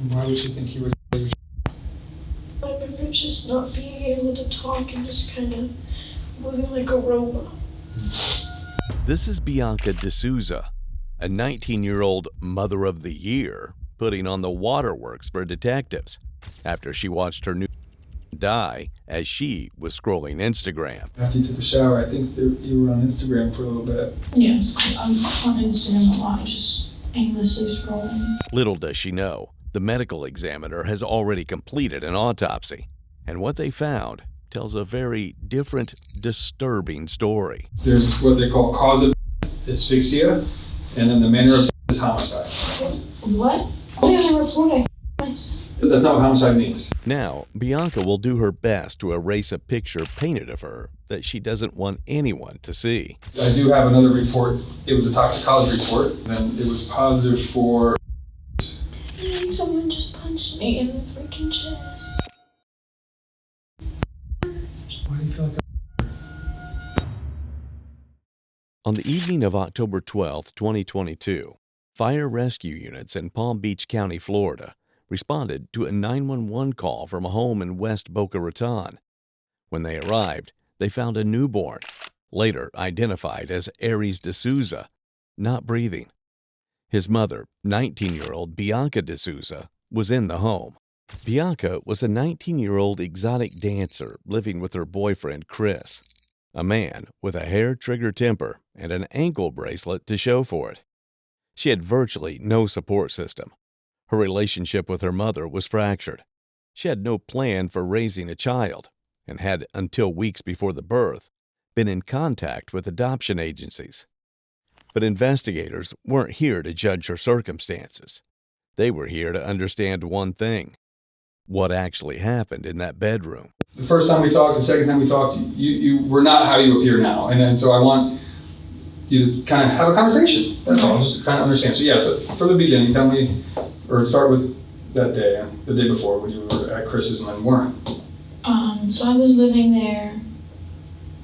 Why would you think he would? I remember just not being able to talk and just kind of moving like a robot. This is Bianca D'Souza, a 19-year-old mother of the year, putting on the waterworks for detectives after she watched her new die as she was scrolling Instagram. After you took a shower, I think you were on Instagram for a little bit. Yes, I'm on Instagram a lot, just aimlessly scrolling. Little does she know, the medical examiner has already completed an autopsy, and what they found tells a very different, disturbing story. There's what they call cause of asphyxia, and then the manner of death is homicide. What? Oh, yeah, I report That's not what homicide means. Now, Bianca will do her best to erase a picture painted of her that she doesn't want anyone to see. I do have another report. It was a toxicology report, and it was positive for... I think someone just punched me in the freaking chest. Why do you feel like On the evening of October 12, 2022, fire rescue units in Palm Beach County, Florida, responded to a 911 call from a home in West Boca Raton. When they arrived, they found a newborn, later identified as Aries D'Souza, not breathing. His mother, 19-year-old Bianca D'Souza, was in the home. Bianca was a 19-year-old exotic dancer living with her boyfriend, Chris, a man with a hair-trigger temper and an ankle bracelet to show for it. She had virtually no support system. Her relationship with her mother was fractured. She had no plan for raising a child and had, until weeks before the birth, been in contact with adoption agencies. But investigators weren't here to judge her circumstances. They were here to understand one thing: what actually happened in that bedroom. the first time we talked, the second time we talked, you were not how you appear now. And so I want you to kind of have a conversation. That's all, just to kind of understand. So yeah, so from the beginning, tell me, or start with that day, the day before when you were at Chris's and then weren't. So I was living there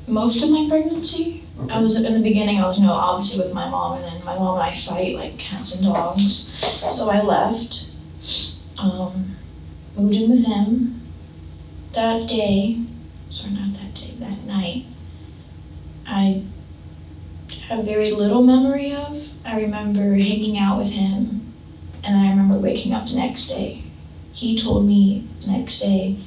most of my pregnancy. Okay. I was, in the beginning, I was, obviously with my mom, and then my mom and I fight like cats and dogs. So I left, moved in with him. That night, I have very little memory of. I remember hanging out with him, and I remember waking up the next day. He told me the next day,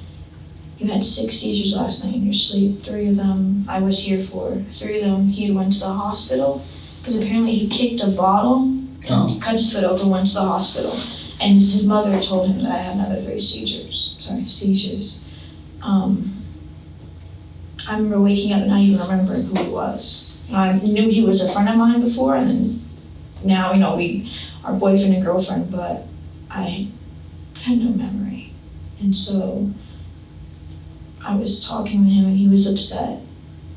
"You had 6 seizures last night in your sleep. 3 of them I was here for. 3 of them he went to the hospital, because apparently he kicked a bottle and cut his foot open, went to the hospital. And his mother told him that I had another 3 seizures. I remember waking up and not even remembering who he was. I knew he was a friend of mine before, and then now, we are boyfriend and girlfriend, but I had no memory. And so I was talking to him, and he was upset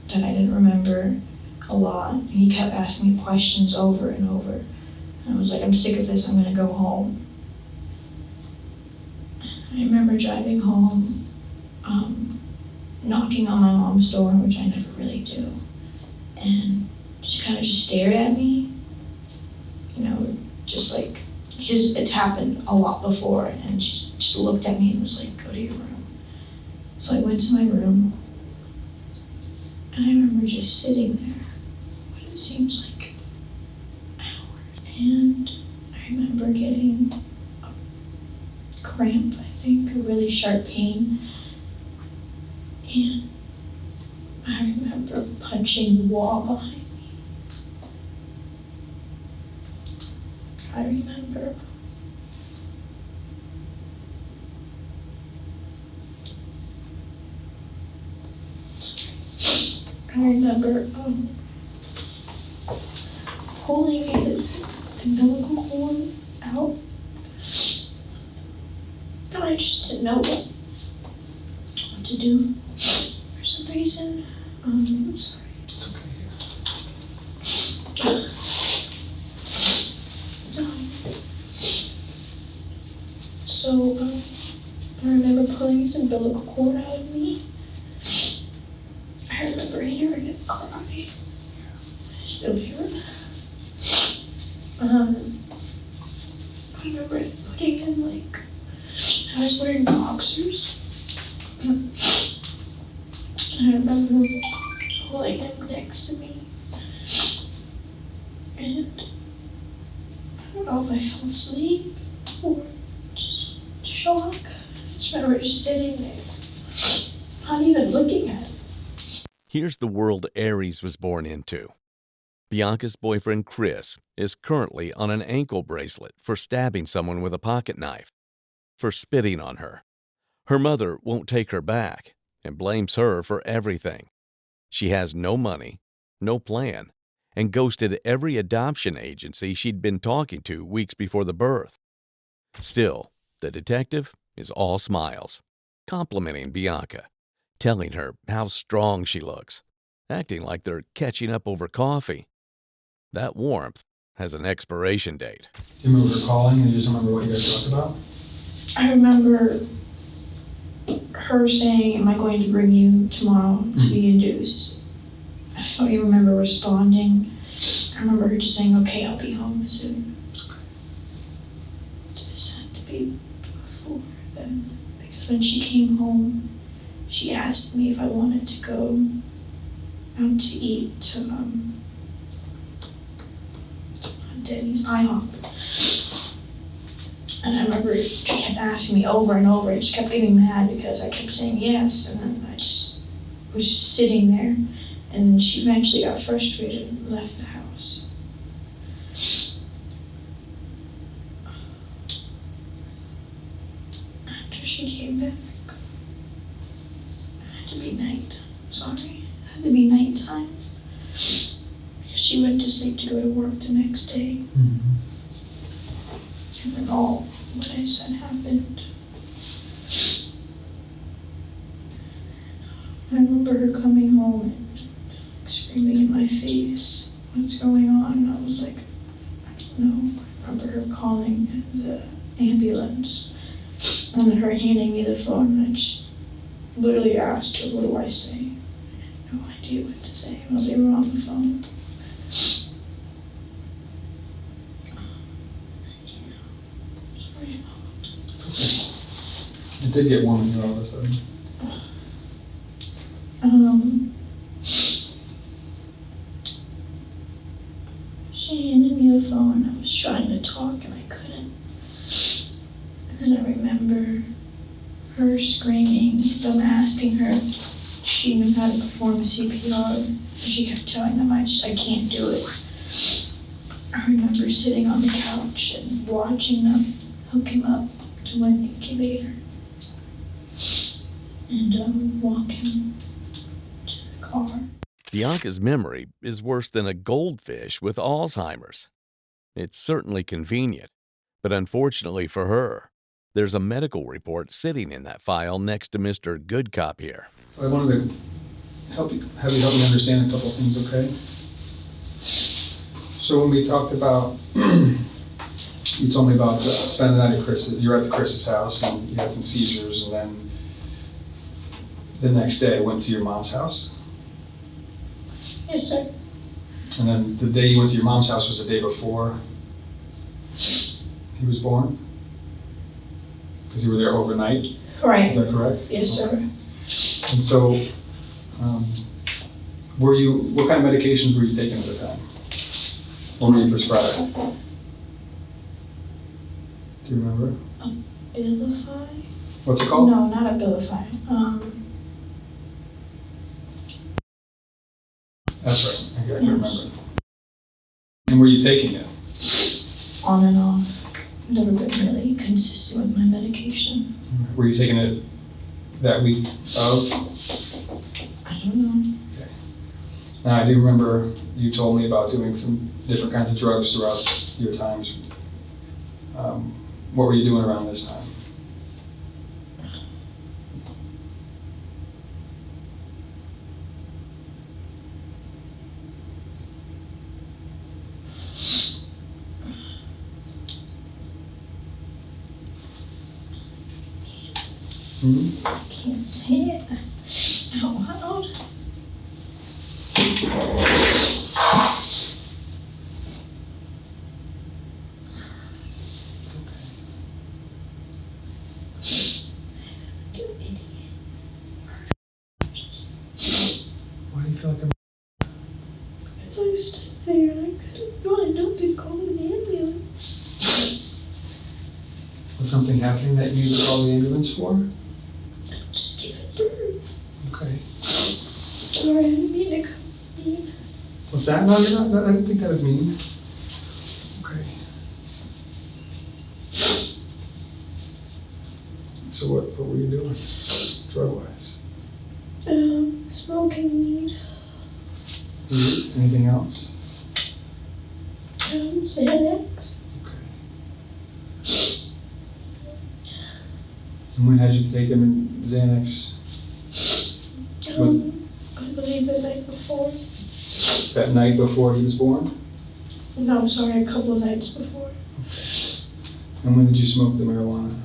that I didn't remember a lot. And he kept asking me questions over and over. And I was like, I'm sick of this, I'm gonna go home. I remember driving home, knocking on my mom's door, which I never really do. And she kind of just stared at me, just like, because it's happened a lot before. And she just looked at me and was like, go to your room. So I went to my room, and I remember just sitting there, but it seems like hours. And I remember getting a cramp, I think, a really sharp pain. And I remember punching the wall behind me. I remember pulling his umbilical cord out. And I just didn't know what to do for some reason. I'm sorry. It's okay. So I remember pulling his umbilical cord out of me. I remember hearing him cry. I still hear it. I remember putting him I was wearing boxers. I remember holding him next to me. And I don't know if I fell asleep or just shock. I just remember just sitting there, not even looking at him. Here's the world Aries was born into. Bianca's boyfriend, Chris, is currently on an ankle bracelet for stabbing someone with a pocket knife, for spitting on her. Her mother won't take her back and blames her for everything. She has no money, no plan, and ghosted every adoption agency she'd been talking to weeks before the birth. Still, the detective is all smiles, complimenting Bianca, telling her how strong she looks, acting like they're catching up over coffee. That warmth has an expiration date. Do you remember her calling and you just remember what you guys talked about? I remember her saying, "Am I going to bring you tomorrow to be induced?" I don't even remember responding. I remember her just saying, "Okay, I'll be home soon." This had to be before then, because when she came home, she asked me if I wanted to go out to eat to Denny's IHOP. And I remember she kept asking me over and over, and she kept getting mad because I kept saying yes, and then I just was just sitting there, and she eventually got frustrated and left the house. After she came back, it had to be night. Sorry, it had to be nighttime. Because she went to sleep to go to work the next day. Mm-hmm. And then all what I said happened. I remember her coming home and screaming in my face, "What's going on?" And I was like, "I don't know." I remember her calling the ambulance and her handing me the phone, and I just literally asked her, "What do I say?" I had no idea what to say while they were on the phone. It did get warm in here all of a sudden. She handed me the phone. I was trying to talk and I couldn't. And then I remember her screaming, them asking her if she knew how to perform CPR. And she kept telling them, I can't do it. I remember sitting on the couch and watching them hook him up to an incubator and walk him to the car. Bianca's memory is worse than a goldfish with Alzheimer's. It's certainly convenient, but unfortunately for her, there's a medical report sitting in that file next to Mr. Good Cop here. So I wanted to have you help me understand a couple things, okay? So when we talked about, you told me about spending the night at Chris's, you were at Chris's house and you had some seizures, and then the next day went to your mom's house? Yes, sir. And then the day you went to your mom's house was the day before he was born? Because you were there overnight? Right. Is that correct? Yes, sir. Okay. And so, what kind of medications were you taking at the time? What were you prescribed? Do you remember? Abilify? What's it called? No, not Abilify. That's right. I can remember. And were you taking it? On and off. Never been really consistent with my medication. Were you taking it that week of? I don't know. Okay. Now I do remember you told me about doing some different kinds of drugs throughout your times. What were you doing around this time? I can't say it out loud. Was something happening that you need to call the ambulance for? Just give it birth. Okay. Sorry, I didn't mean to come in. What's that? No, you're not. I didn't think that was mean. Okay. So what were you doing, drug-wise? Smoking weed. Anything else? Xanax. Okay. And when had you taken Xanax? I believe the night before. That night before he was born? No, sorry, a couple of nights before. Okay. And when did you smoke the marijuana?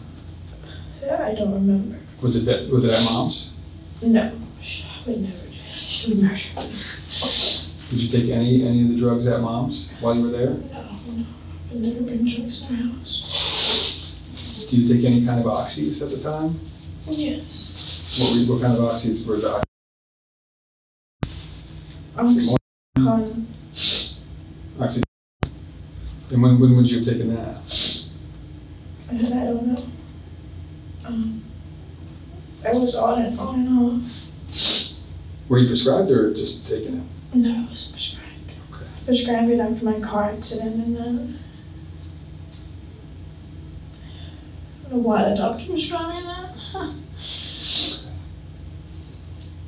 I don't remember. Was it at Mom's? No, I would never do that. She would murder me. Did you take any of the drugs at Mom's while you were there? No. I've never been drugs in our house. Do you take any kind of oxys at the time? Yes. What kind of oxys were the Oxycontin. oxy? And when would you have taken that? I don't know. I was on and off. Were you prescribed or just taking it? No, I wasn't prescribed. Okay. Prescribed it after my car accident, and then I don't know why the doctor prescribed me that. Huh.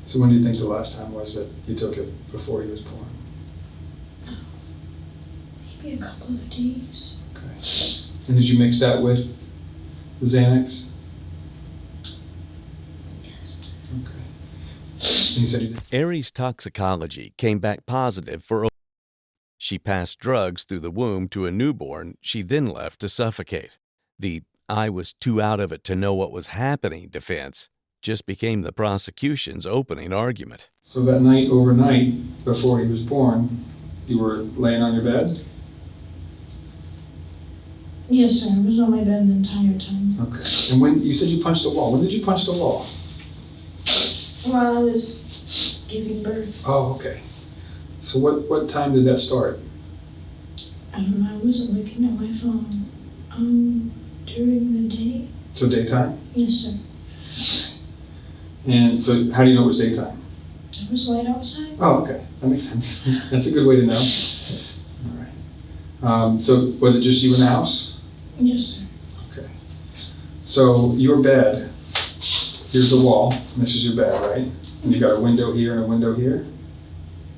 So when do you think the last time was that you took it before he was born? Maybe a couple of days. Okay. And did you mix that with the Xanax? Yes. Okay. And you said you did? Aries' toxicology came back positive for. She passed drugs through the womb to a newborn she then left to suffocate. The "I was too out of it to know what was happening" defense just became the prosecution's opening argument. So that night overnight before he was born, you were laying on your bed? Yes, sir. I was on my bed the entire time. Okay. And when you said you punched the wall, when did you punch the wall? While I was giving birth. Oh, okay. So what time did that start? I don't know. I wasn't looking at my phone. During the day. So daytime? Yes, sir. And so how do you know it was daytime? It was light outside. Oh, okay. That makes sense. That's a good way to know. All right. So was it just you in the house? Yes, sir. Okay. So your bed, here's the wall, and this is your bed, right? And you got a window here and a window here?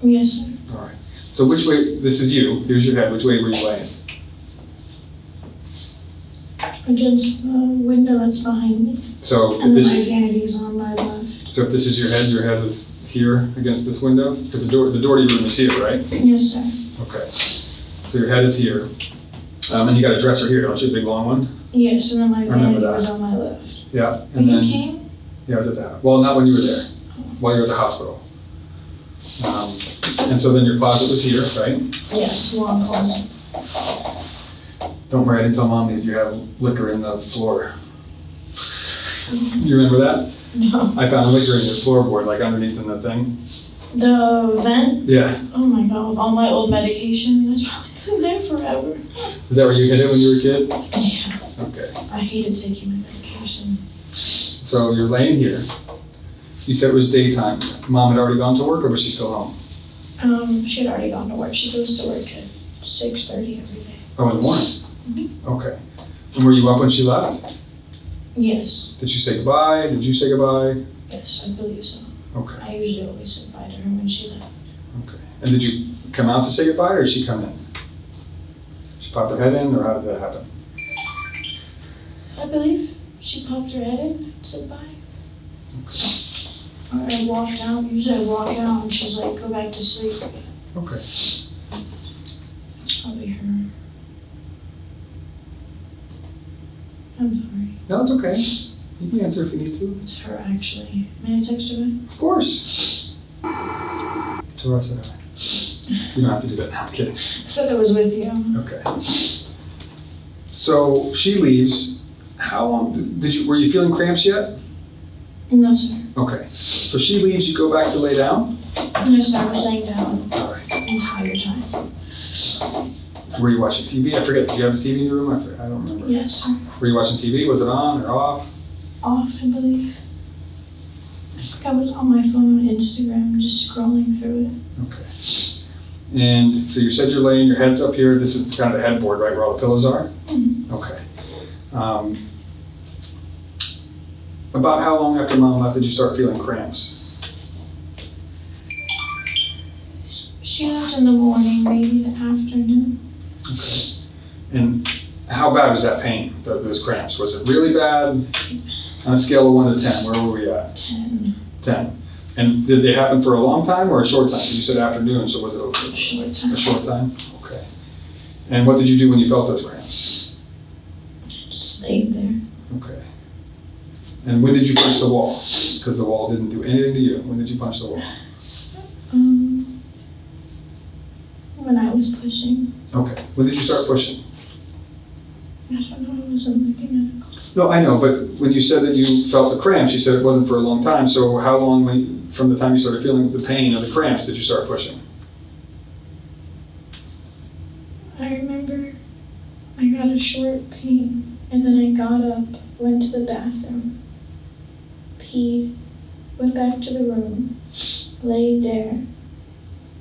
Yes, sir. All right. So which way, this is you, here's your head, which way were you laying? Against the window that's behind me. So And if then my this, vanity is on my left. so if this is your head is here against this window? Because the door to your room is here, right? Yes, sir. Okay. So your head is here. And you got a dresser here, don't you? A big long one? Yes, and then my remember vanity that. was on my left. Yeah. When And then you came? yeah, I was at that. Well, not when you were there. While you were at the hospital. And so then your closet was here, right? Yes, long closet. Don't worry, I didn't tell Mom that you have liquor in the floor. You remember that? No. I found liquor in your floorboard, like underneath in the thing. The vent? Yeah. Oh my god, with all my old medication, it's probably been there forever. Is that where you hid it when you were a kid? Yeah. Okay. I hated taking my medication. So you're laying here. You said it was daytime. Mom had already gone to work, or was she still home? She had already gone to work. She goes to work at 6:30 every day. Oh, in the morning? Mm-hmm. Okay. And were you up when she left? Yes. Did she say goodbye? Did you say goodbye? Yes, I believe so. Okay. I usually always say bye to her when she left. Okay. And did you come out to say goodbye, or did she come in? She popped her head in, or how did that happen? I believe she popped her head in and said bye. Okay. Or I walked out. Usually I walk out and she's like, go back to sleep. Okay. It's probably her. I'm sorry. No, it's okay. You can answer if you need to. It's her actually. May I text her back? Of course. To us, you don't have to do that now. I'm kidding. I said it was with you. Okay. So she leaves. How long were you feeling cramps yet? No, sir. Okay. So she leaves, you go back to lay down? No, sir. I was laying down All right. the entire time. Were you watching TV? I forget. Did you have a TV in your room? I don't remember. Yes, sir. Were you watching TV? Was it on or off? Off, I believe. I think I was on my phone on Instagram, just scrolling through it. Okay. And so you said you're laying, your head's up here. This is kind of the headboard, right, where all the pillows are? Mm-hmm. Okay. About how long after Mom left did you start feeling cramps? She left in the morning, maybe the afternoon. Okay. And how bad was that pain, those cramps? Was it really bad? On a scale of 1 to 10, where were we at? 10. 10. And did they happen for a long time or a short time? You said afternoon, so was it A short time. a short time? Okay. And what did you do when you felt those cramps? Just laid there. Okay. And when did you punch the wall? Because the wall didn't do anything to you. When did you punch the wall? When I was pushing. Okay. When did you start pushing? I don't know, I wasn't looking at it. No, I know, but when you said that you felt the cramps, you said it wasn't for a long time. So how long from the time you started feeling the pain or the cramps did you start pushing? I remember I got a short pain, and then I got up, went to the bathroom, peed, went back to the room, laid there.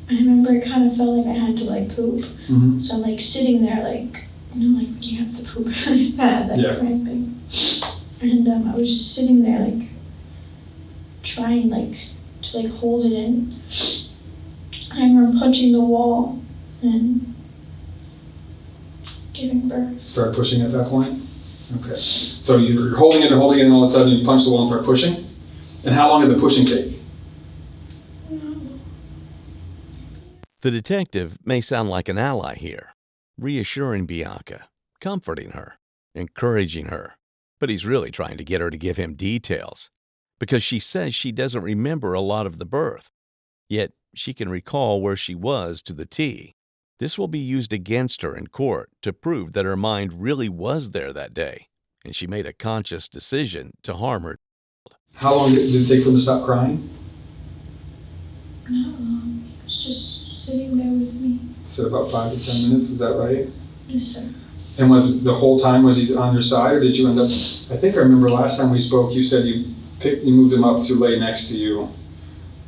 I remember it kind of felt like I had to poop. Mm-hmm. So I'm sitting there when you have to poop really bad, cramping. And I was just sitting there trying to hold it in. I remember punching the wall and giving birth. Start pushing at that point? Okay. So you're holding it, and all of a sudden you punch the wall and start pushing? And how long did the pushing take? The detective may sound like an ally here, reassuring Bianca, comforting her, encouraging her, but he's really trying to get her to give him details, because she says she doesn't remember a lot of the birth, yet she can recall where she was to the T. This will be used against her in court to prove that her mind really was there that day, and she made a conscious decision to harm her. How long did it take for him to stop crying? Not long. He was just sitting there with me. So about 5 to 10 minutes, is that right? Yes, sir. And was the whole time, was he on your side, or did you end up, I think I remember last time we spoke, you said you moved him up to lay next to you,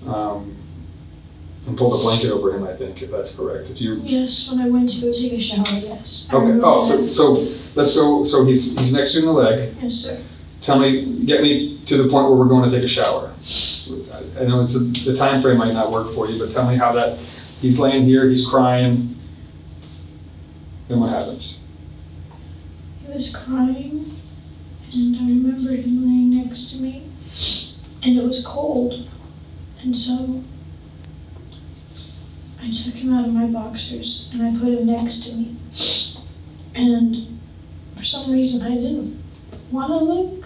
and pulled a blanket over him, I think, if that's correct. Yes, when I went to go take a shower, yes. Okay, so let's go, so he's next to you in the leg. Yes, sir. Get me to the point where we're going to take a shower. I know the time frame might not work for you, but tell me how he's laying here, he's crying, then what happens? He was crying, and I remember him laying next to me, and it was cold, and so I took him out of my boxers, and I put him next to me, and for some reason I didn't want to look,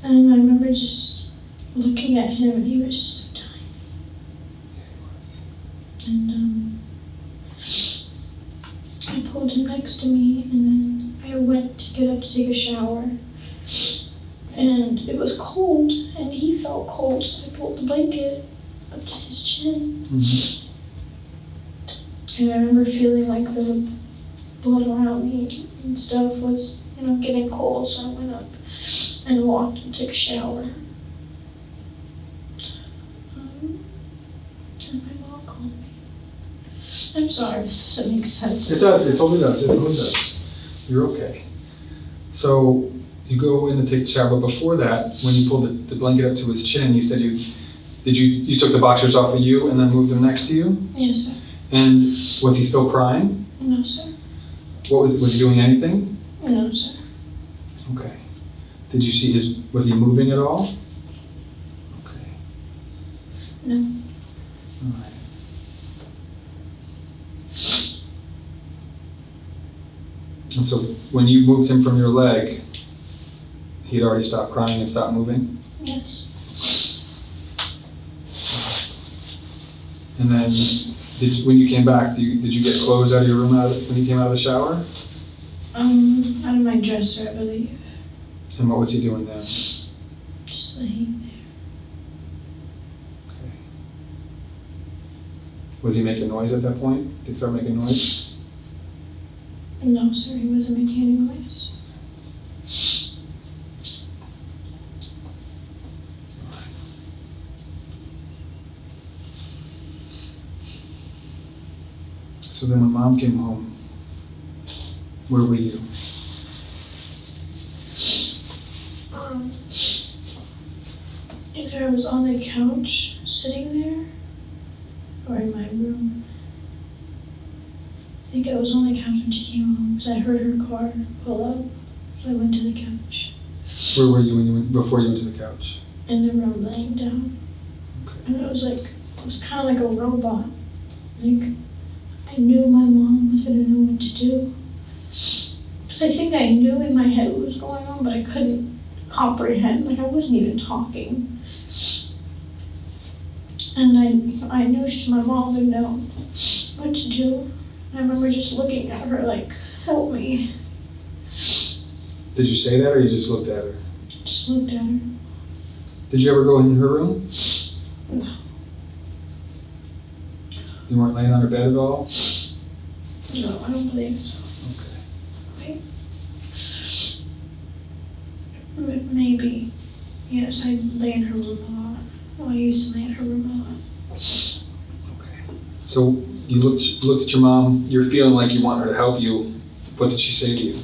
and I remember just looking at him, and he was just so tiny, and I pulled him next to me, and then I went to get up to take a shower, and it was cold, and he felt cold, so I pulled the blanket up to his chin. Mm-hmm. And I remember feeling like the blood around me and stuff was, getting cold, so I went up and walked and took a shower. And my mom called me. I'm sorry, this doesn't make sense. It does, it totally does. You're okay. So you go in to take the shower, but before that, when you pulled the blanket up to his chin, you said you took the boxers off of you and then moved them next to you? Yes, sir. And was he still crying? No, sir. Was he doing anything? No, sir. Okay. Did you see was he moving at all? Okay. No. All right. And so when you moved him from your leg, he'd already stopped crying and stopped moving? Yes. And then when you came back, did you get clothes out of your room when you came out of the shower? Out of my dresser, I believe. And what was he doing then? Just laying there. Okay. Was he making noise at that point? Did he start making noise? No, sir, he wasn't making any noise. So then when Mom came home, where were you? Either I was on the couch sitting there or in my room. I think I was on the couch when she came home because I heard her car pull up, so I went to the couch. Where were you before you went to the couch? In the room, laying down. Okay. And it was kind of like a robot. Like, I knew my mom was going to know what to do. Because I think I knew in my head what was going on, but I couldn't comprehend. Like, I wasn't even talking. And I knew my mom would know what to do. I remember just looking at her like, help me. Did you say that or you just looked at her? Just looked at her. Did you ever go in her room? No. You weren't laying on her bed at all? No, I don't believe so. Okay. Wait. Maybe. Yes, I lay in her room a lot. Well, I used to lay in her room a lot. Okay. So you looked at your mom, you're feeling like you want her to help you. What did she say to you?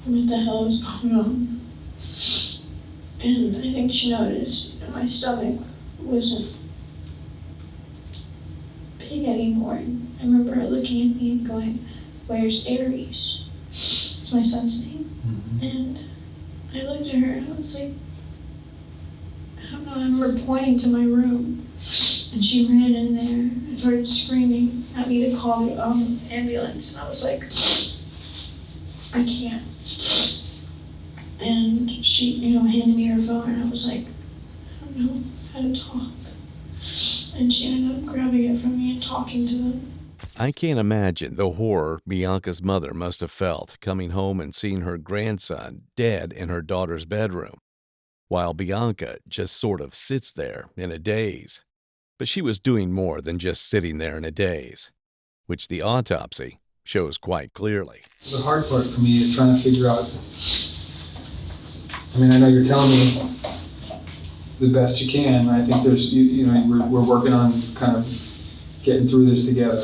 What the hell is going on? And I think she noticed that my stomach wasn't big anymore. And I remember her looking at me and going, "Where's Aries?" It's my son's name. Mm-hmm. And I looked at her and I was like, I don't know, I remember pointing to my room. And she ran in there and started screaming at me to call the ambulance. And I was like, I can't. And she, handed me her phone, and I was like, I don't know how to talk. And she ended up grabbing it from me and talking to them. I can't imagine the horror Bianca's mother must have felt coming home and seeing her grandson dead in her daughter's bedroom, while Bianca just sort of sits there in a daze. But she was doing more than just sitting there in a daze, which the autopsy shows quite clearly. The hard part for me is trying to figure out, I know you're telling me the best you can. I think there's, we're working on kind of getting through this together.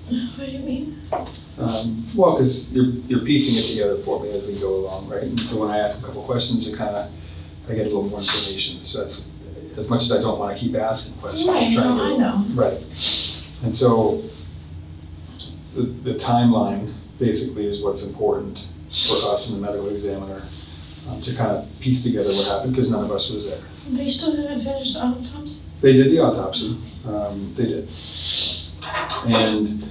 What do you mean? Well, because you're piecing it together for me as we go along, right? And so when I ask a couple questions, I get a little more information. So that's, as much as I don't want to keep asking questions. Right, I know. Right. And so the timeline basically is what's important for us and the medical examiner to kind of piece together what happened, because none of us was there. They still haven't finished the autopsy? They did the autopsy. They did. And,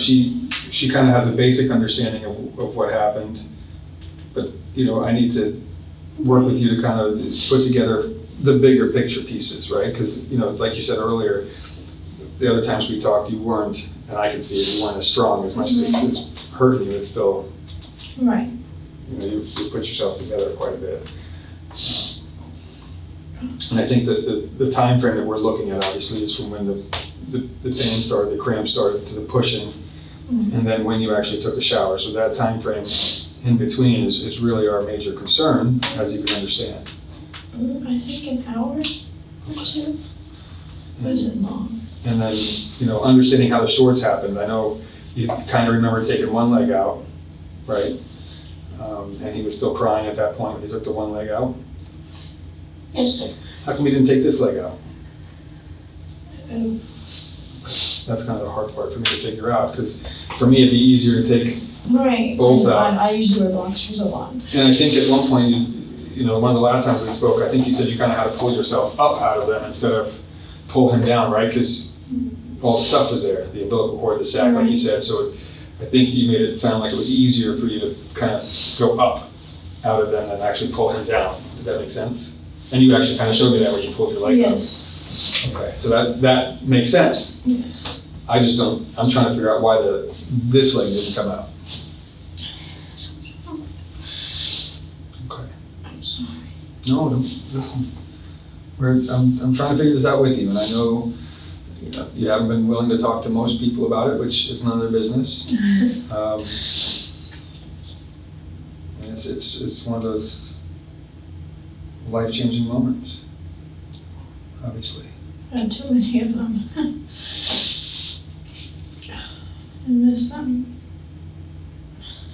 she kind of has a basic understanding of what happened. But, I need to work with you to kind of put together the bigger picture pieces, right? Because, like you said earlier, the other times we talked, you weren't, and I can see it, you weren't as strong. As much as it's hurting you, it's still, right. You put yourself together quite a bit. And I think that the time frame that we're looking at, obviously, is from when the pain started, the cramp started, to the pushing, and then when you actually took a shower. So that time frame in between is really our major concern, as you can understand. I think an hour or two. It wasn't long. And then, understanding how the shorts happened. I know you kind of remember taking one leg out, right? And he was still crying at that point when he took the one leg out. Yes, sir. How come he didn't take this leg out? That's kind of the hard part for me to figure out, because for me it'd be easier to take both out. I usually wear boxers a lot. And I think at one point, one of the last times we spoke, I think you said you kind of had to pull yourself up out of them instead of pull him down, right? Because all the stuff was there, the umbilical cord, the sac, like you said. So I think you made it sound like it was easier for you to kind of go up out of them than actually pull him down. Does that make sense? And you actually kind of showed me that when you pulled your leg up. Yes. Okay, so that makes sense. Yes. I just don't, I'm trying to figure out why this leg didn't come out. Okay. I'm sorry. No, listen. I'm trying to figure this out with you, and I know, You haven't been willing to talk to most people about it, which is none of their business. And it's one of those life-changing moments, obviously. Too many of them. I miss them.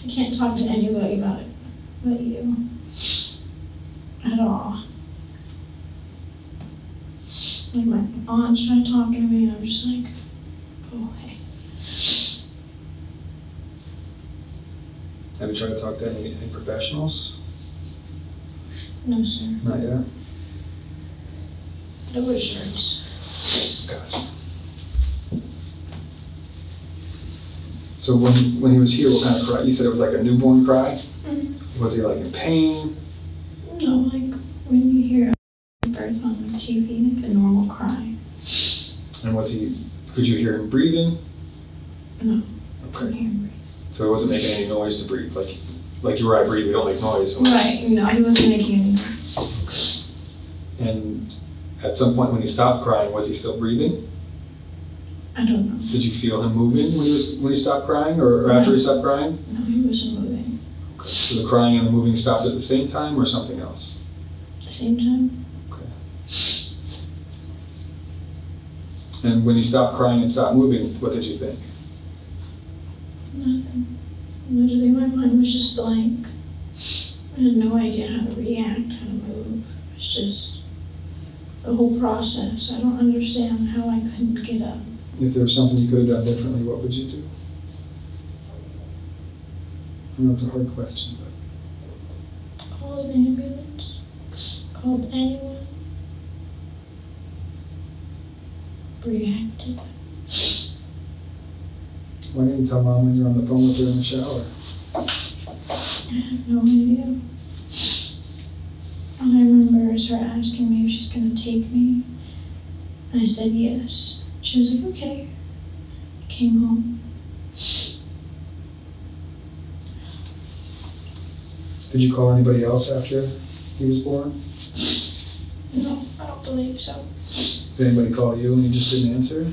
I can't talk to anybody about it but you. At all. Like my aunt's trying to talk to me and I'm just like, go away. Have you tried to talk to any professionals? No, sir. Not yet? No insurance. Gotcha. So when he was here, what kind of cry? You said it was like a newborn cry? Mm-hmm. Was he like in pain? No, like when you hear a birth on TV, like a normal cry. And could you hear him breathing? No, Okay. couldn't hear him breathe. So it wasn't making any noise to breathe, like you or I breathe, we don't make noise. So. Right, no, he wasn't making any noise. Okay. And at some point when he stopped crying, was he still breathing? I don't know. Did you feel him moving when he stopped crying, or after he stopped crying? No, he wasn't moving. Okay. So the crying and the moving stopped at the same time, or something else? At the same time? Okay. And when he stopped crying and stopped moving, what did you think? Nothing. Literally, my mind was just blank. I had no idea how to react, how to move. It's just the whole process. I don't understand how I couldn't get up. If there was something you could have done differently, what would you do? I know it's a hard question, but... Called an ambulance. Called anyone. Reacted. Why didn't you tell Mom when you were on the phone with her in the shower? I have no idea. All I remember is her asking me if she's going to take me. And I said yes. She was like, okay. Came home. Did you call anybody else after he was born? No, I don't believe so. Did anybody call you and you just didn't answer?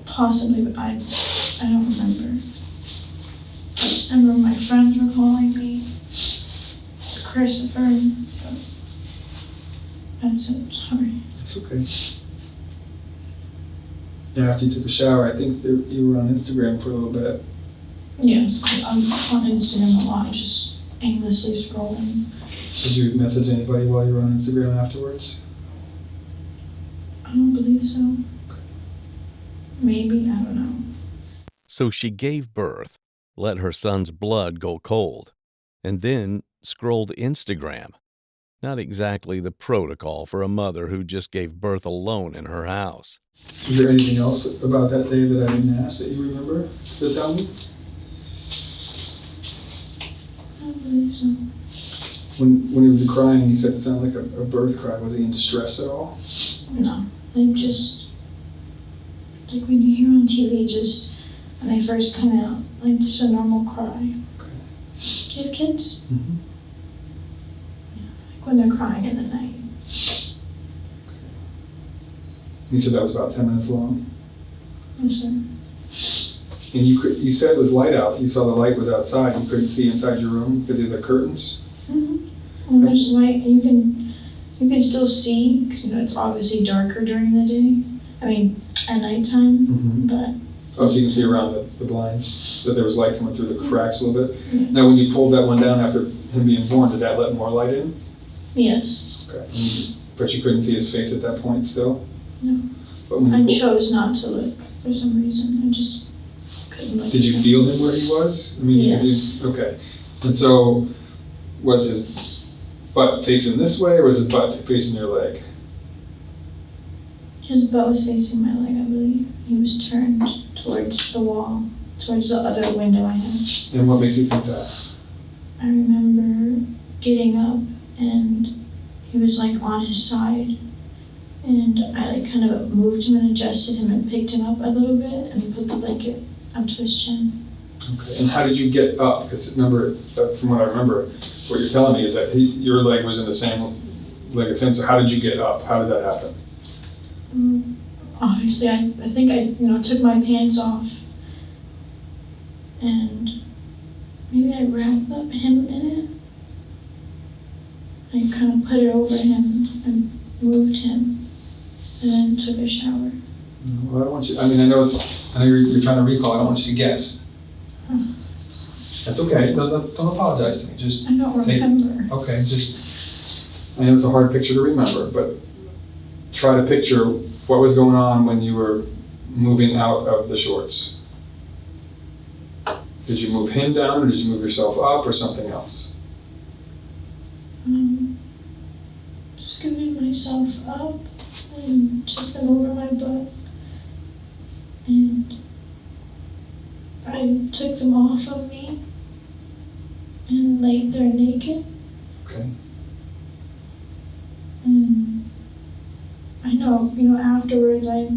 Possibly, but I don't remember. I remember my friends were calling me. Christopher. But that's it. Sorry. It's okay. And after you took a shower, I think you were on Instagram for a little bit. Yes, I'm on Instagram a lot, just aimlessly scrolling. Did you message anybody while you were on Instagram afterwards? I don't believe so. Maybe, I don't know. So she gave birth, let her son's blood go cold, and then scrolled Instagram. Not exactly the protocol for a mother who just gave birth alone in her house. Is there anything else about that day that I didn't ask that you remember to tell me? I don't believe so. When he was crying, he said it sounded like a birth cry. Was he in distress at all? No, like just, like when you hear on TV, just when they first come out, like just a normal cry. Okay. Do you have kids? Mm-hmm. Yeah, like when they're crying in the night. You said that was about 10 minutes long? Yes, sir. And you said it was light out. You saw the light was outside. You couldn't see inside your room because of the curtains? Mm-hmm. When there's light, you can still see, 'cause, you know, it's obviously darker during the day. I mean, at nighttime, Mm-hmm. but... Oh, so you can see around the blinds, that there was light coming through the cracks a little bit? Yeah. Now, when you pulled that one down after him being born, did that let more light in? Yes. Okay. But you couldn't see his face at that point still? No. But when I you chose not to look for some reason. I just couldn't look. Did you at feel him where he was? I mean, Yes. Okay. And so, was his butt facing this way, or was his butt facing your leg? His butt was facing my leg, I believe. He was turned towards the wall, towards the other window I had. And what makes you think that? I remember getting up and he was like on his side. And I like kind of moved him and adjusted him and picked him up a little bit and put the blanket up to his chin. Okay. And how did you get up? Because remember, from what I remember, what you're telling me is that your leg was in the same leg as him. So how did you get up? How did that happen? obviously I think I took my pants off and maybe I wrapped up him in it. I kind of put it over him and moved him and then took a shower. Well, I don't want you, I know you're trying to recall, I don't want you to guess. That's okay, don't apologize to me, just. I don't remember. Okay, I know it's a hard picture to remember, but try to picture what was going on when you were moving out of the shorts. Did you move him down, or did you move yourself up, or something else? Scooted myself up and took them over my butt, and I took them off of me and laid there naked. Okay. And I know, afterwards I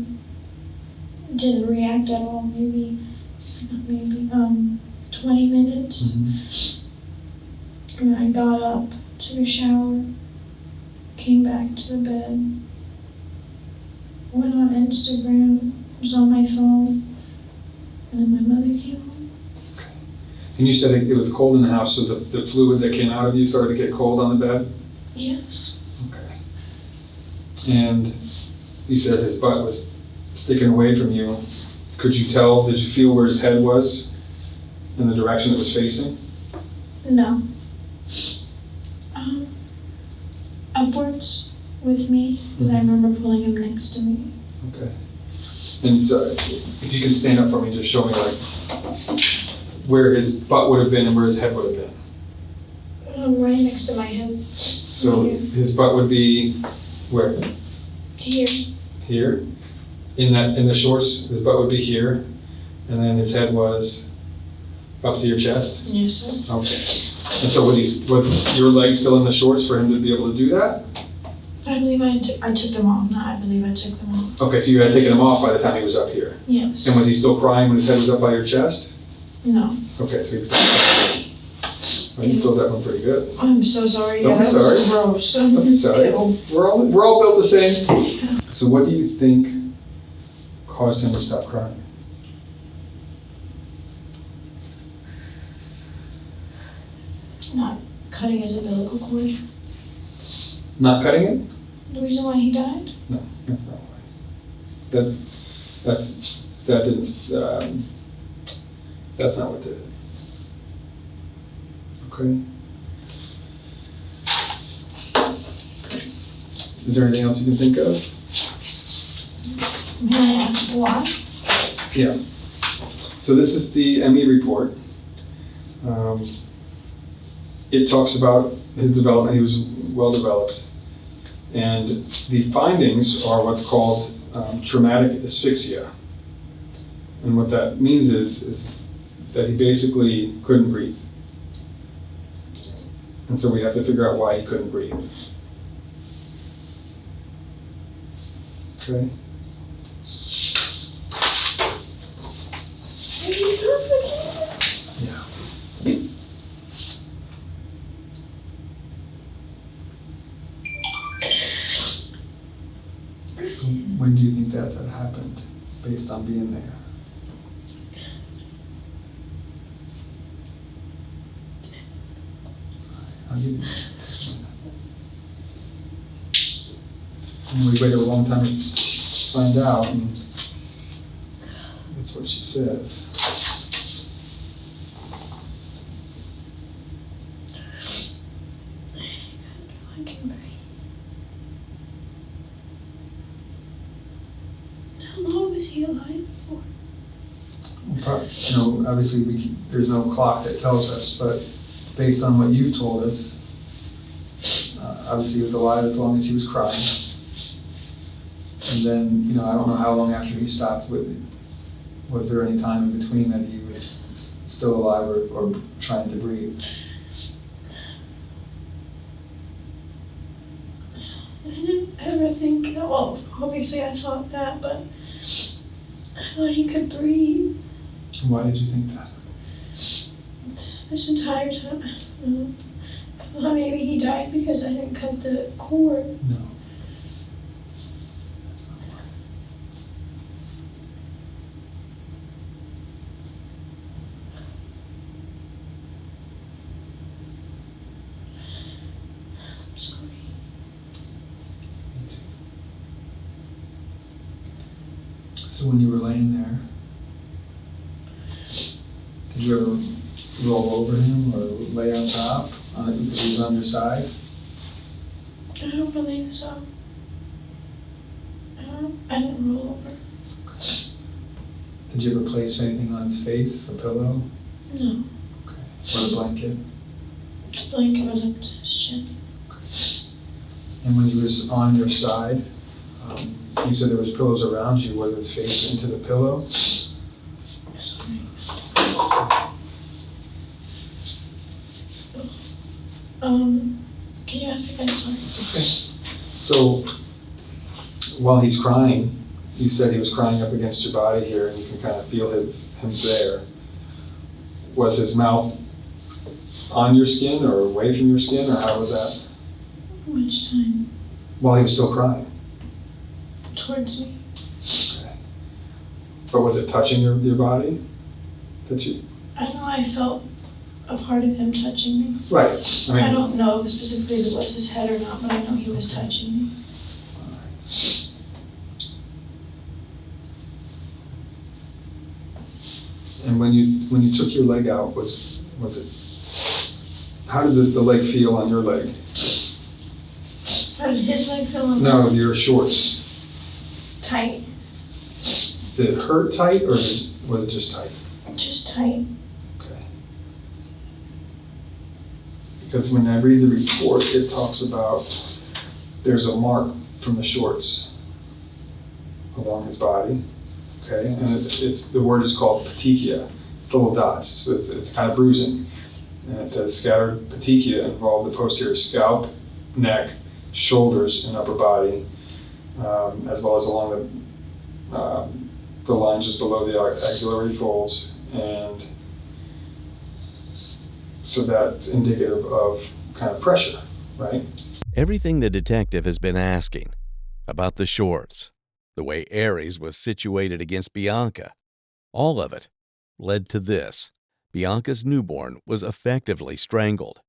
didn't react at all, maybe 20 minutes. Mm-hmm. And I got up, took a shower, came back to the bed, went on Instagram, was on my phone, and then my mother came home. Okay. And you said it was cold in the house, so the fluid that came out of you started to get cold on the bed? Yes. Okay. And you said his butt was sticking away from you. Could you tell, did you feel where his head was in the direction it was facing? No. Upwards with me, because I remember pulling him next to me. Okay. And so, if you can stand up for me, just show me where his butt would have been and where his head would have been. Right next to my head. So Here. his butt would be where? Here. Here? In the shorts, his butt would be here, and then his head was up to your chest? Yes, sir. Okay. And so was your leg still in the shorts for him to be able to do that? I believe I took them off. Not I believe I took them off. Okay, so you had taken him off by the time he was up here. Yes. And was he still crying when his head was up by your chest? No. Okay, so he's still. Well, you filled that one pretty good. I'm so sorry. Don't be sorry. That was gross. Don't be sorry. Ew. We're all built the same. So what do you think caused him to stop crying? Not cutting his umbilical cord. Not cutting it? The reason why he died? No, that's not why. That's not what did it. Okay. Is there anything else you can think of? May I ask why? Yeah. So this is the ME report. It talks about his development. He was well developed. And the findings are what's called traumatic asphyxia. And what that means is that he basically couldn't breathe. And so we have to figure out why he couldn't breathe. Okay. Yeah. So when do you think that happened, based on being there? I'll give you. And we waited a long time to find out, and that's what she says. I can breathe. How long was he alive for? Obviously there's no clock that tells us, but based on what you've told us, obviously he was alive as long as he was crying. And then, I don't know how long after he stopped. Was there any time in between that he was still alive or trying to breathe? I didn't ever think, well, obviously I thought that, but I thought he could breathe. Why did you think that? This entire time, I don't know. I thought maybe he died because I didn't cut the cord. No. So when you were laying there, did you ever roll over him or lay on top? He was on your side? I don't believe so. I didn't roll over. Did you ever place anything on his face, a pillow? No. Okay. Or a blanket? The blanket was up to his chin. And when he was on your side, you said there was pillows around you. Was his face into the pillow? Sorry. Can you ask again? Sorry. Okay. So, while he's crying, you said he was crying up against your body here, and you can kind of feel him there. Was his mouth on your skin or away from your skin, or how was that? Which time? While he was still crying? Towards me. Okay. But was it touching your body? I know I felt a part of him touching me. Right. I don't know if specifically it was his head or not, but I know he was touching me. And when you took your leg out, was it? How did the leg feel on your leg? How did his leg feel on No, your shorts. Tight. Did it hurt tight, or was it just tight? Just tight. Okay. Because when I read the report, it talks about there's a mark from the shorts along his body. Okay, and the word is called petechia, full of dots. So it's kind of bruising. And it says scattered petechia involve the posterior scalp, neck, shoulders, and upper body, as well as along the line just below the axillary folds. And so that's indicative of kind of pressure, right? Everything the detective has been asking about the shorts, the way Aries was situated against Bianca, all of it led to this. Bianca's newborn was effectively strangled.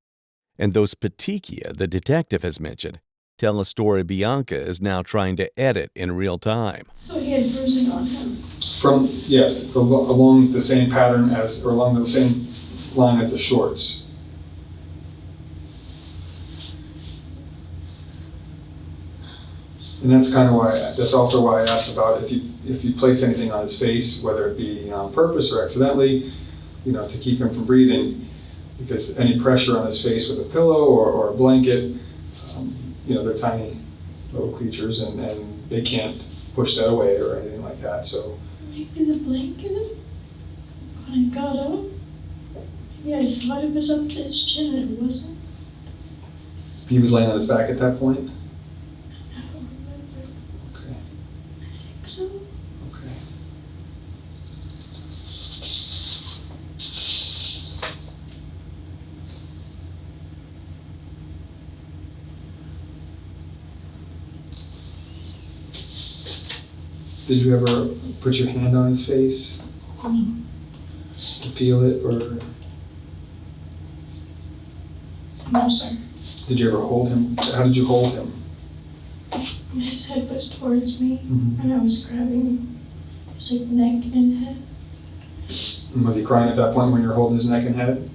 And those petechia the detective has mentioned tell a story Bianca is now trying to edit in real time. So he had bruising on him? Yes, along the same pattern or along the same line as the shorts. And that's also why I asked about if you place anything on his face, whether it be on purpose or accidentally, to keep him from breathing, because any pressure on his face with a pillow or a blanket, they're tiny little creatures and they can't push that away or anything like that. So maybe the blanket, when I got up, maybe I thought it was up to his chin and it wasn't. He was laying on his back at that point? I don't remember. Okay. I think so. Okay. Did you ever put your hand on his face? No. To feel it, or? No, sir. Did you ever hold him? How did you hold him? His head was towards me, Mm-hmm. and I was grabbing his neck and head. And was he crying at that point when you were holding his neck and head?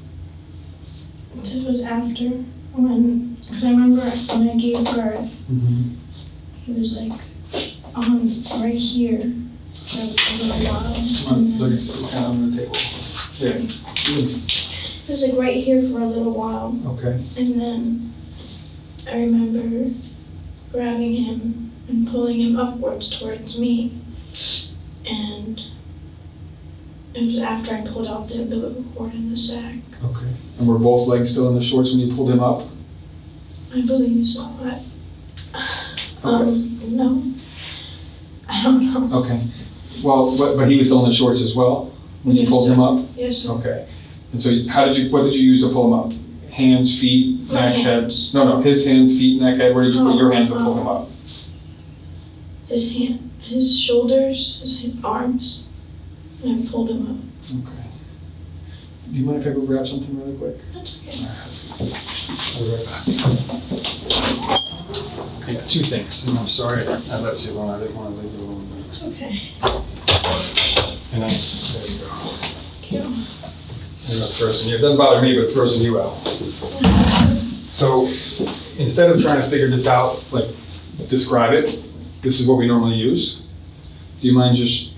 This was after, because I remember when I gave birth, Mm-hmm. he was right here for a little while. Look at on the table. Yeah. It was right here for a little while. Okay. And then I remember grabbing him and pulling him upwards towards me. And it was after I pulled out the umbilical cord in the sack. Okay. And were both legs still in the shorts when you pulled him up? I believe so. Okay. No. I don't know. Okay. Well, but he was still in the shorts as well when you Yes, pulled sir. him up? Yes, sir. Okay. And so what did you use to pull him up? Hands, feet, My neck, hands. head? No, his hands, feet, neck, head. Where did you put your hands to pull him up? His shoulders, his arms, and I pulled him up. Okay. Do you mind if I go grab something really quick? That's okay. I'll be right back. I got two things, and I'm sorry I left you alone. I didn't want to leave you alone. It's okay. And then, there you go. Thank you. And that's grossing you. It doesn't bother me, but it's grossing you out. So instead of trying to figure this out, like describe it, this is what we normally use. Do you mind just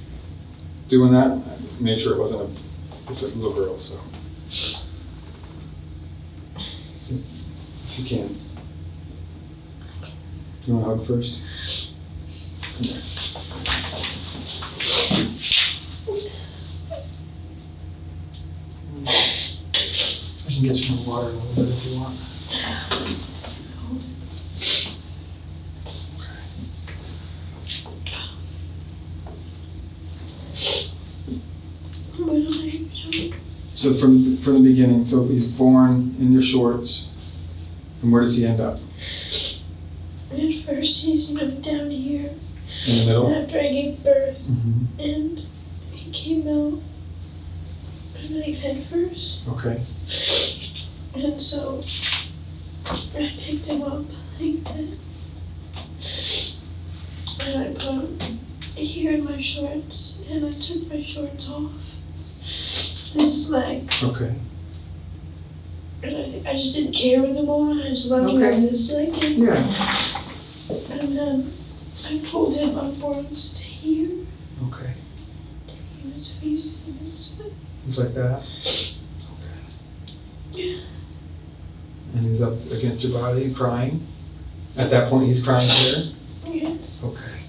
doing that? Make sure it wasn't it's a little girl, so. If you can. Do you want a hug first? Come here. I can get you more water in a little bit if you want. So from the beginning, so he's born in your shorts, and where does he end up? At first he's down here. In the middle? After I gave birth. Mm-hmm. And he came out, I believe, head first. Okay. And so I picked him up like that. And I put him here in my shorts, and I took my shorts off. This leg. Okay. And I just didn't care anymore. I just let him Okay. have this leg. Yeah. And then I pulled him upwards to here. Okay. He was facing this way. It's like that? Okay. Yeah. And he's up against your body, crying? At that point, he's crying here? Yes. Okay.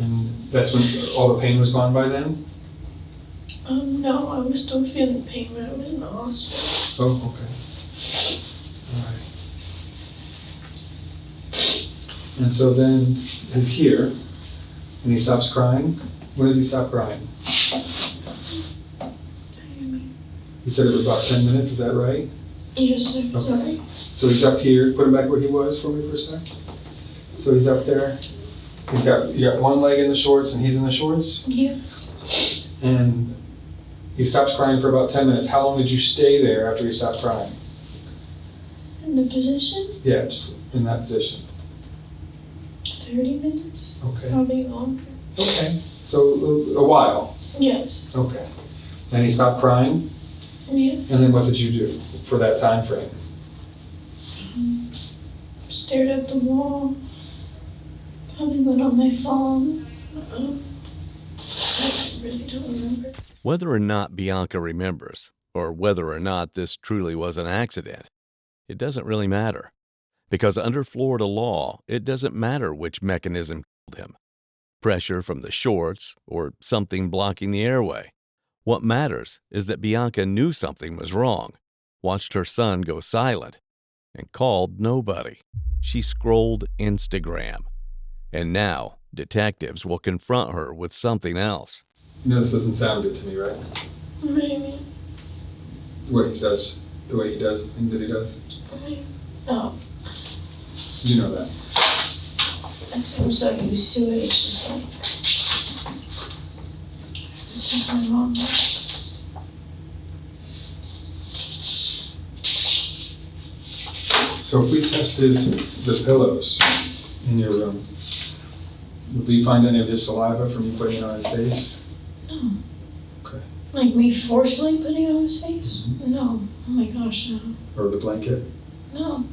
And that's when all the pain was gone by then? No, I was still feeling pain when I was in the hospital. Oh, okay. All right. And so then he's here, and he stops crying. When does he stop crying? You said it was about 10 minutes, is that right? Yes, sir. Okay. Sorry. So he's up here, put him back where he was for me for a sec. So he's up there. You got one leg in the shorts and he's in the shorts? Yes. And he stops crying for about 10 minutes. How long did you stay there after he stopped crying? In the position? Yeah, just in that position. 30 minutes? Okay. Probably longer. Okay. So a while. Yes. Okay. And he stopped crying? Yes. And then what did you do for that time frame? Stared at the wall. Probably went on my phone. I really don't remember. Whether or not Bianca remembers, or whether or not this truly was an accident, it doesn't really matter. Because under Florida law, it doesn't matter which mechanism killed him. Pressure from the shorts or something blocking the airway. What matters is that Bianca knew something was wrong, watched her son go silent, and called nobody. She scrolled Instagram. And now, detectives will confront her with something else. You know this doesn't sound good to me, right? Maybe. What he does, the way he does, the things that he does. No. You know that. I'm so used to it. It's just like. It's just my mom. So if we tested the pillows in your room, would we find any of his saliva from you putting it on his face? No. Okay. Like me forcefully putting it on his face? Mm-hmm. No. Oh my gosh, no. Or the blanket? No.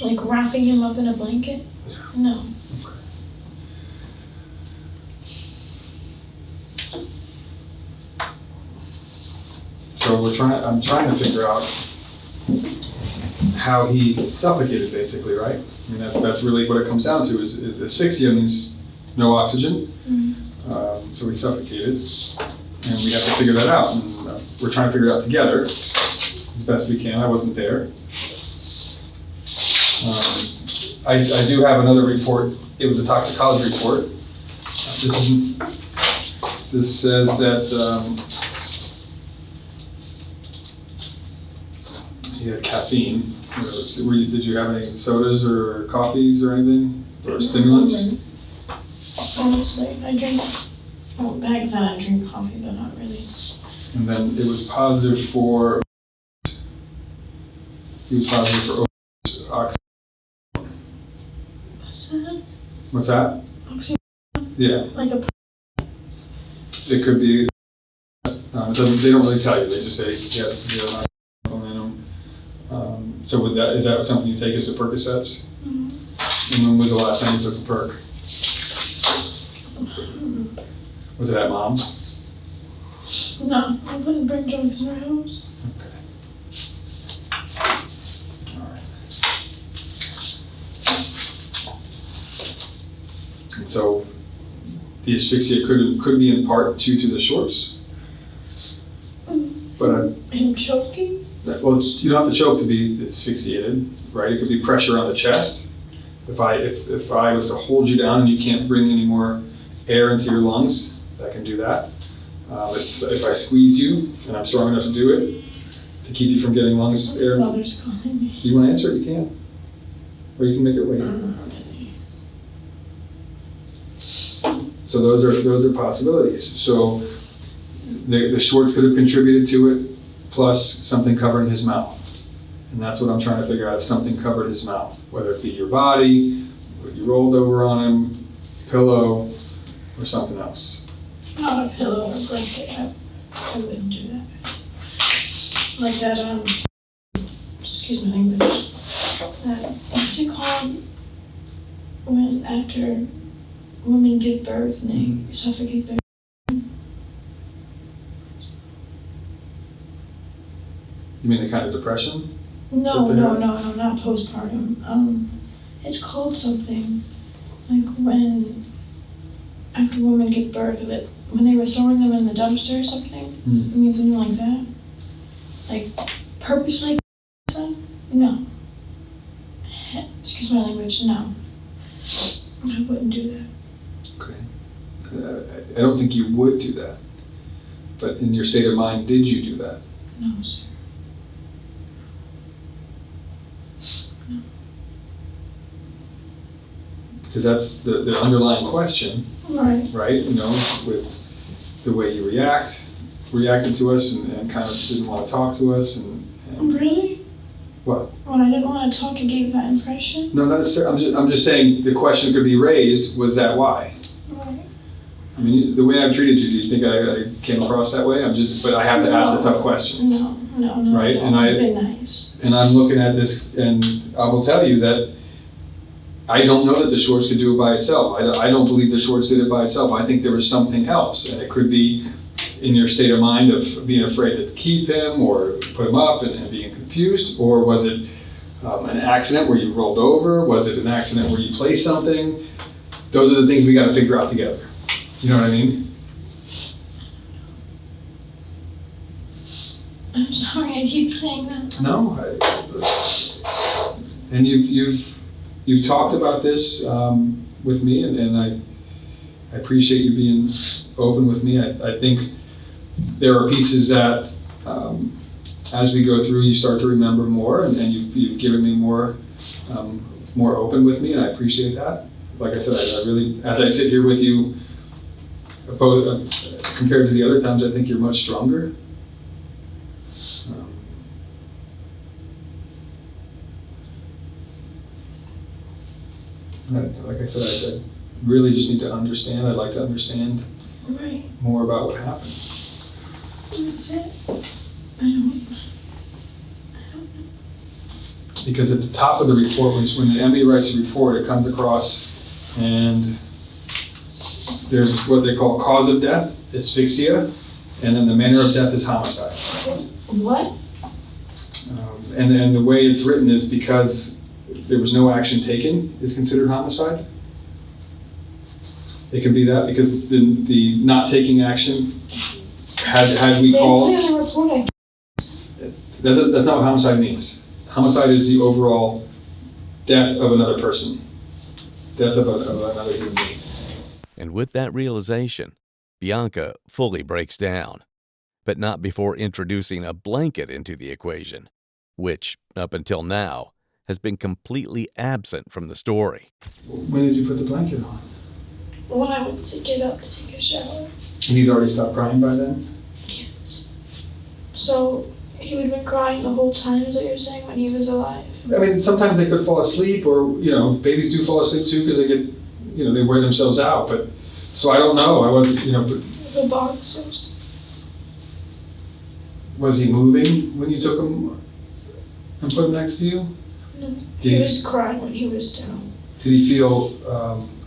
Like wrapping him up in a blanket? Yeah. No. Okay. So I'm trying to figure out how he suffocated, basically, right? I mean, that's really what it comes down to. Is asphyxia means no oxygen. Mm-hmm. So he suffocated, and we have to figure that out. And we're trying to figure it out together as best we can. I wasn't there. I do have another report. It was a toxicology report. This says that he had caffeine. Did you have any sodas or coffees or anything? Or stimulants? Honestly, I drink. Well, back then I drink coffee, but not really. And then it was positive for. He was positive for oxy. What's that? What's that? Oxy. Yeah. Like a. it could be, they don't really tell you, they just say, yeah, you're momentum. So is that something you take as a Percocets? Mm-hmm. And when was the last time you took a perk? Was it at mom's? No, I wouldn't bring drugs in our house. Okay. All right. And so the asphyxia could be in part due to the shorts. But him choking? well, you don't have to choke to be asphyxiated, right? It could be pressure on the chest. If I was to hold you down and you can't bring any more air into your lungs, that can do that. If I squeeze you and I'm strong enough to do it, to keep you from getting lungs air. Mother's calling me. You want to answer it? You can. Or you can make it wait. So those are possibilities. So the shorts could have contributed to it, plus something covering his mouth. And that's what I'm trying to figure out, if something covered his mouth, whether it be your body, or you rolled over on him, pillow, or something else. Not a pillow or a blanket. I wouldn't do that. Like that, excuse my language. That, what's it called? When after women give birth and they suffocate their. You mean the kind of depression? No, not postpartum. It's called something. Like when after women give birth, that when they were throwing them in the dumpster or something. It means something like that. Like purposely. No. Excuse my language. No. I wouldn't do that. Okay. I don't think you would do that. But in your state of mind, did you do that? No, sir. No. Because that's the underlying question, Right. right? You know, with the way you reacted to us and kind of didn't want to talk to us and Really? what? When I didn't want to talk, I gave that impression? No, not necessarily. I'm just saying the question could be raised, was that why? Right. I mean, the way I've treated you, do you think I came across that way? But I have to ask the tough questions. No. Right? No, And I've been nice. And I'm looking at this, and I will tell you that I don't know that the shorts could do it by itself. I don't believe the shorts did it by itself. I think there was something else, and it could be in your state of mind of being afraid to keep him or put him up and being confused, or was it an accident where you rolled over? Was it an accident where you placed something? Those are the things we got to figure out together. You know what I mean? I'm sorry, I keep saying that. No. And you've talked about this with me, and I appreciate you being open with me. I think there are pieces that, as we go through, you start to remember more, and you've given me more open with me, and I appreciate that. Like I said, I really, as I sit here with you, compared to the other times, I think you're much stronger. Like I said, I really just need to understand. I'd like to understand more about what happened. That's it. I don't know. Because at the top of the report, when the ME writes a report, it comes across and there's what they call cause of death, asphyxia, and then the manner of death is homicide. What? And the way it's written is because there was no action taken is considered homicide. It can be that because the not taking action had we called. They put in a report. That's not what homicide means. Homicide is the overall death of another person, death of another human being. And with that realization, Bianca fully breaks down, but not before introducing a blanket into the equation, which, up until now, has been completely absent from the story. When did you put the blanket on? When I went to get up to take a shower. And he'd already stopped crying by then? Yes. So he would have been crying the whole time, is what you're saying, when he was alive? I mean, sometimes they could fall asleep, or, babies do fall asleep too because they get, they wear themselves out. But, so I don't know. I wasn't, The boxers. Was he moving when you took him and put him next to you? No, he was crying when he was down. Did he feel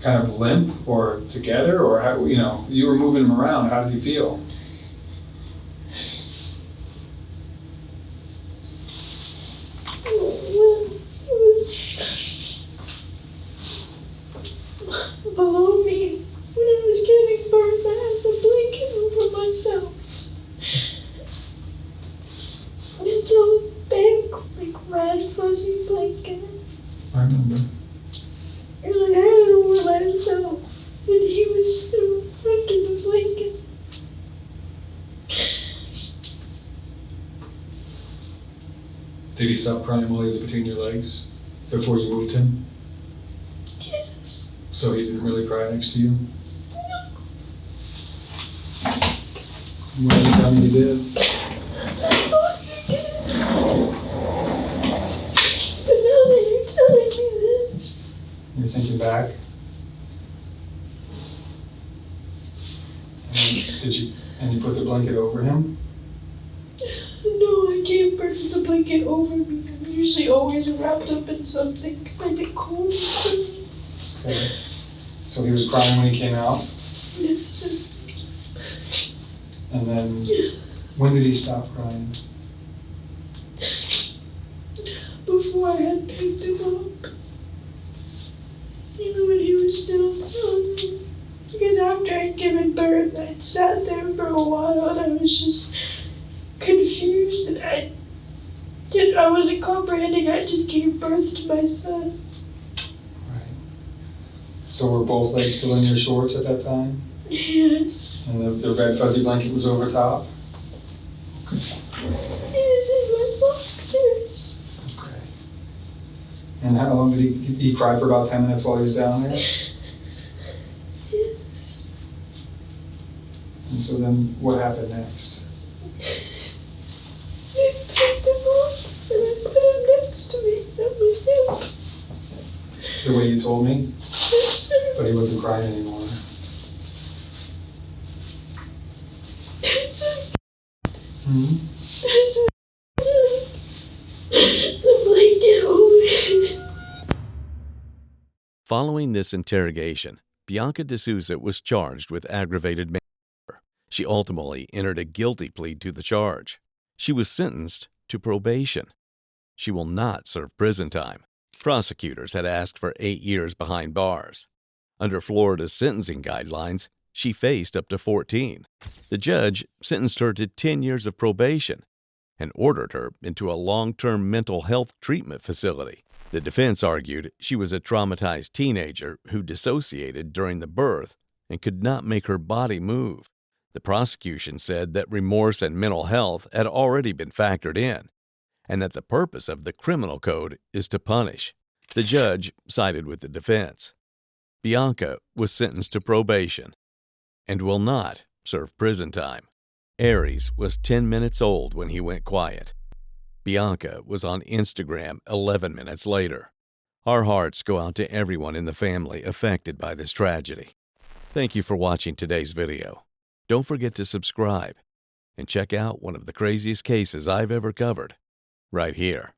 kind of limp or together, or how, you were moving him around? How did he feel? He was below me when I was giving birth. I had the blanket over myself. It's a big, like, red, fuzzy blanket. I remember. And I had it over myself, and he was still under the blanket. Did he stop crying while he was between your legs before you moved him? Yes. So he didn't really cry next to you? No. Why did you tell me he did? I thought he did. But now that you're telling me this, You're thinking back? And you put the blanket over him? no, I gave birth with the blanket over me. I'm usually always wrapped up in something because I get cold. Okay. So he was crying when he came out? Yes, sir. And then, when did he stop crying? Before I had picked him up. Even when he was still on me. Because after I'd given birth, I'd sat there for a while and I was just confused and I wasn't comprehending. I just gave birth to my son. Right. So were both legs still in your shorts at that time? Yes. And the red fuzzy blanket was over top? Okay. Yes, in my boxers. Okay. And how long did he cry for about 10 minutes while he was down there? Yes. And so then what happened next? I picked him up and I put him next to me. That was him. The way you told me? Yes, sir. But he wasn't crying anymore. That's it. Hmm? That's it. The blanket over it. Following this interrogation, Bianca D'Souza was charged with aggravated manslaughter. She ultimately entered a guilty plea to the charge. She was sentenced to probation. She will not serve prison time. Prosecutors had asked for 8 years behind bars. Under Florida's sentencing guidelines, she faced up to 14. The judge sentenced her to 10 years of probation and ordered her into a long-term mental health treatment facility. The defense argued she was a traumatized teenager who dissociated during the birth and could not make her body move. The prosecution said that remorse and mental health had already been factored in, and that the purpose of the criminal code is to punish. The judge sided with the defense. Bianca was sentenced to probation and will not serve prison time. Aries was 10 minutes old when he went quiet. Bianca was on Instagram 11 minutes later. Our hearts go out to everyone in the family affected by this tragedy. Thank you for watching today's video. Don't forget to subscribe and check out one of the craziest cases I've ever covered right here.